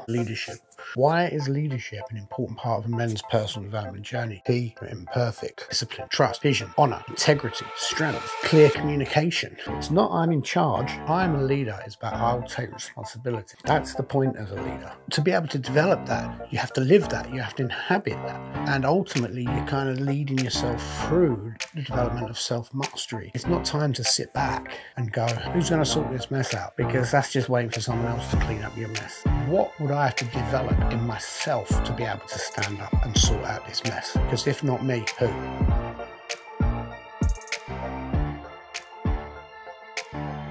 Leadership. Why is leadership an important part of a men's personal development journey? P, imperfect. Discipline, trust, vision, honor, integrity, strength, clear communication. It's not I'm in charge, I'm a leader. It's about I'll take responsibility. That's the point as a leader. To be able to develop that, you have to live that, you have to inhabit that. And ultimately, you're kind of leading yourself through the development of self-mastery. It's not time to sit back and go, who's going to sort this mess out? Because that's just waiting for someone else to clean up your mess. What would I have to develop in myself to be able to stand up and sort out this mess? Because if not me, who?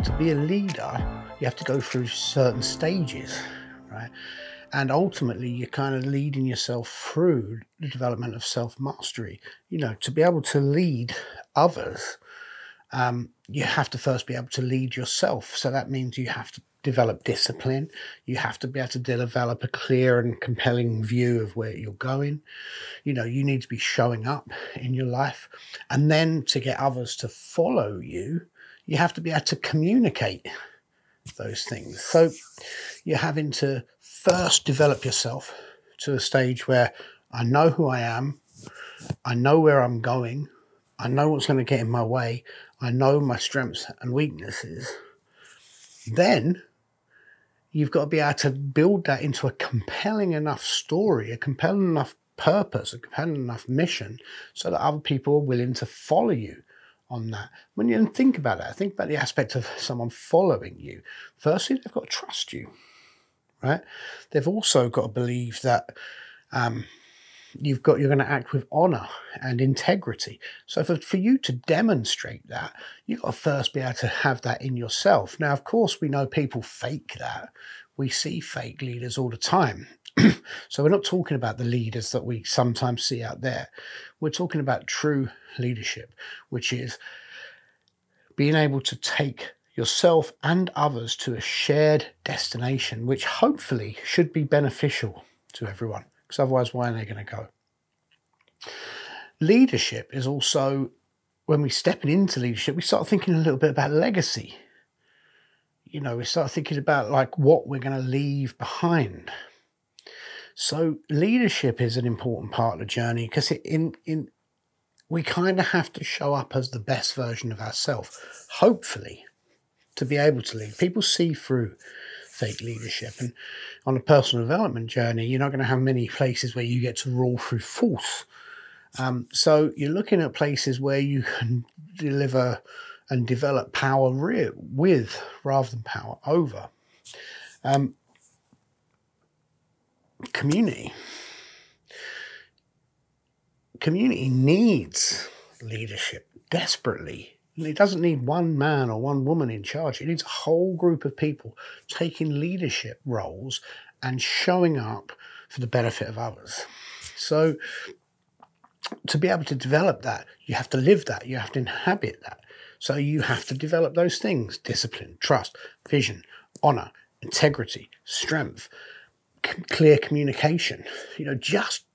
To be a leader, you have to go through certain stages, right? And ultimately, you're kind of leading yourself through the development of self-mastery. You know, to be able to lead others, you have to first be able to lead yourself. So that means you have to develop discipline. You have to be able to develop a clear and compelling view of where you're going. You know, you need to be showing up in your life. And then to get others to follow you, you have to be able to communicate those things. So you're having to first develop yourself to a stage where I know who I am, I know where I'm going, I know what's going to get in my way, I know my strengths and weaknesses. Then you've got to be able to build that into a compelling enough story, a compelling enough purpose, a compelling enough mission, so that other people are willing to follow you on that. When you think about that, think about the aspect of someone following you. Firstly, they've got to trust you, right? They've also got to believe that you're going to act with honor and integrity. So for you to demonstrate that, you've got to first be able to have that in yourself. Now, of course, we know people fake that. We see fake leaders all the time. So we're not talking about the leaders that we sometimes see out there. We're talking about true leadership, which is being able to take yourself and others to a shared destination, which hopefully should be beneficial to everyone, because otherwise, why are they going to go? Leadership is also, when we're stepping into leadership, we start thinking a little bit about legacy. You know, we start thinking about like what we're going to leave behind. So leadership is an important part of the journey because we kind of have to show up as the best version of ourselves, hopefully, to be able to lead. People see through fake leadership, and on a personal development journey, you're not going to have many places where you get to rule through force. So you're looking at places where you can deliver and develop power with rather than power over. Community needs leadership desperately. It doesn't need one man or one woman in charge. It needs a whole group of people taking leadership roles and showing up for the benefit of others. So to be able to develop that, you have to live that, you have to inhabit that. So you have to develop those things: discipline, trust, vision, honor, integrity, strength, clear communication. You know, just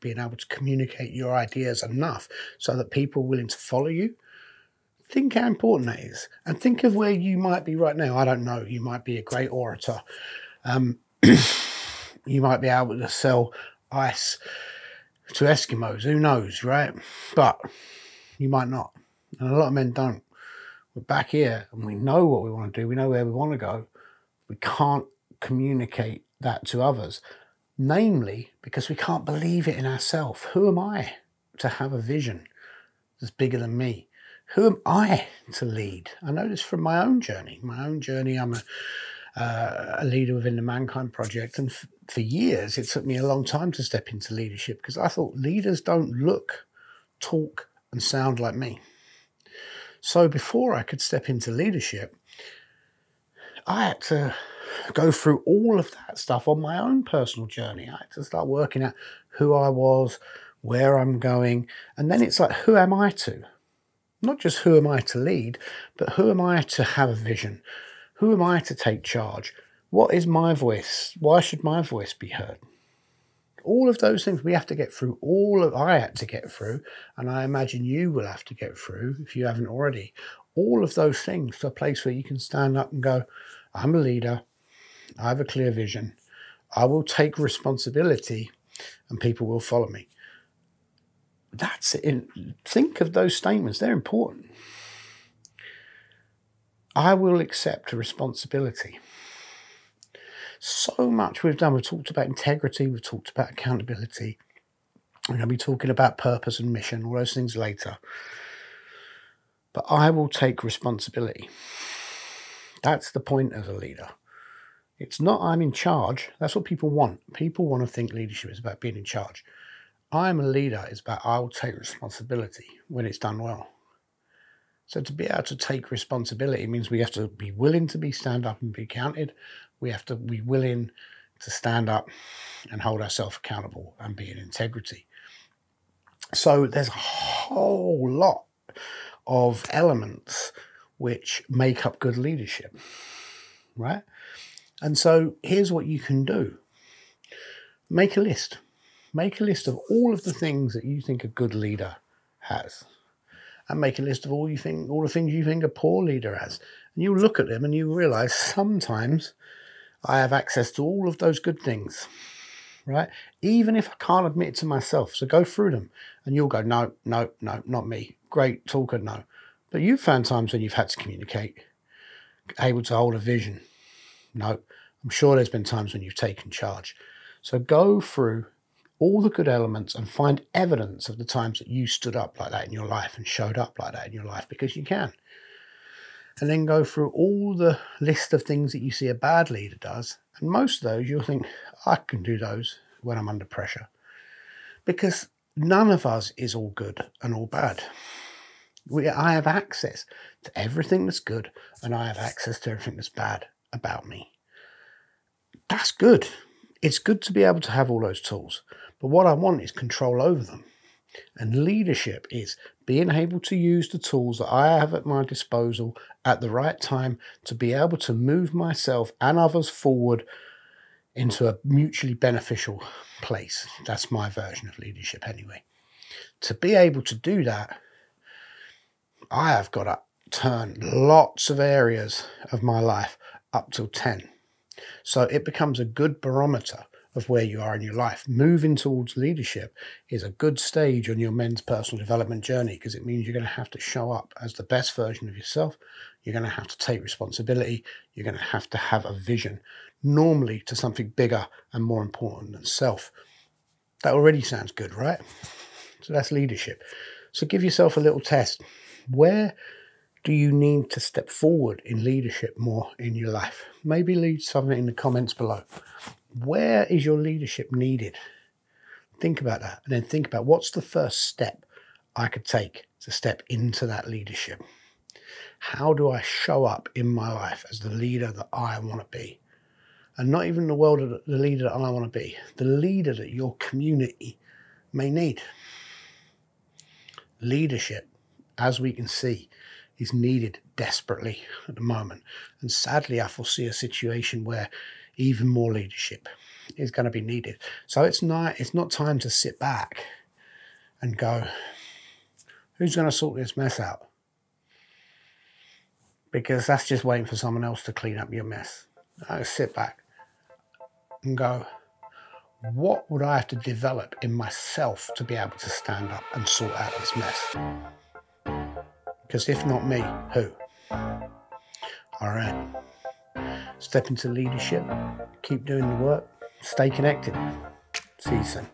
being able to communicate your ideas enough so that people are willing to follow you. Think how important that is, and think of where you might be right now. I don't know. You might be a great orator. You might be able to sell ice to Eskimos. Who knows, right? But you might not. And a lot of men don't. We're back here and we know what we want to do. We know where we want to go. We can't communicate that to others, namely because we can't believe it in ourselves. Who am I to have a vision that's bigger than me? Who am I to lead? I know this from my own journey. I'm a leader within the Mankind Project, and for years it took me a long time to step into leadership because I thought leaders don't look, talk and sound like me. So before I could step into leadership, I had to go through all of that stuff on my own personal journey. I had to start working out who I was, where I'm going, and then it's like, who am I to? Not just who am I to lead, but who am I to have a vision? Who am I to take charge? What is my voice? Why should my voice be heard? All of those things we have to get through. I had to get through, and I imagine you will have to get through if you haven't already. All of those things to a place where you can stand up and go, I'm a leader. I have a clear vision. I will take responsibility and people will follow me. That's it. Think of those statements. They're important. I will accept responsibility. So much we've done. We've talked about integrity. We've talked about accountability. We're going to be talking about purpose and mission, all those things later. But I will take responsibility. That's the point as a leader. It's not I'm in charge. That's what people want. People want to think leadership is about being in charge. I'm a leader. It's about I will take responsibility when it's done well. So to be able to take responsibility means we have to be willing to stand up and be counted. We have to be willing to stand up and hold ourselves accountable and be in integrity. So there's a whole lot of elements which make up good leadership, right? And so here's what you can do. Make a list. Make a list of all of the things that you think a good leader has. And make a list of all the things you think a poor leader has. And you look at them and you realize sometimes I have access to all of those good things, right? Even if I can't admit it to myself. So go through them and you'll go, no, not me. Great talker, no. But you've found times when you've had to communicate, able to hold a vision. No, I'm sure there's been times when you've taken charge. So go through all the good elements and find evidence of the times that you stood up like that in your life and showed up like that in your life, because you can. And then go through all the list of things that you see a bad leader does. And most of those you'll think, I can do those when I'm under pressure. Because none of us is all good and all bad. I have access to everything that's good and I have access to everything that's bad about me. That's good. It's good to be able to have all those tools. But what I want is control over them. And leadership is being able to use the tools that I have at my disposal at the right time to be able to move myself and others forward into a mutually beneficial place. That's my version of leadership anyway. To be able to do that, I have got to turn lots of areas of my life up till 10. So it becomes a good barometer of where you are in your life. Moving towards leadership is a good stage on your men's personal development journey, because it means you're going to have to show up as the best version of yourself. You're going to have to take responsibility. You're going to have a vision, normally to something bigger and more important than self. That already sounds good, right? So that's leadership. So give yourself a little test. Where do you need to step forward in leadership more in your life? Maybe leave something in the comments below. Where is your leadership needed? Think about that, and then think about what's the first step I could take to step into that leadership. How do I show up in my life as the leader that I want to be? And not even the world of the leader that I want to be, the leader that your community may need. Leadership, as we can see, is needed desperately at the moment. And sadly, I foresee a situation where even more leadership is going to be needed. So it's not time to sit back and go, who's going to sort this mess out? Because that's just waiting for someone else to clean up your mess. I sit back and go, what would I have to develop in myself to be able to stand up and sort out this mess? Because if not me, who? All right. Step into leadership. Keep doing the work. Stay connected. See you soon.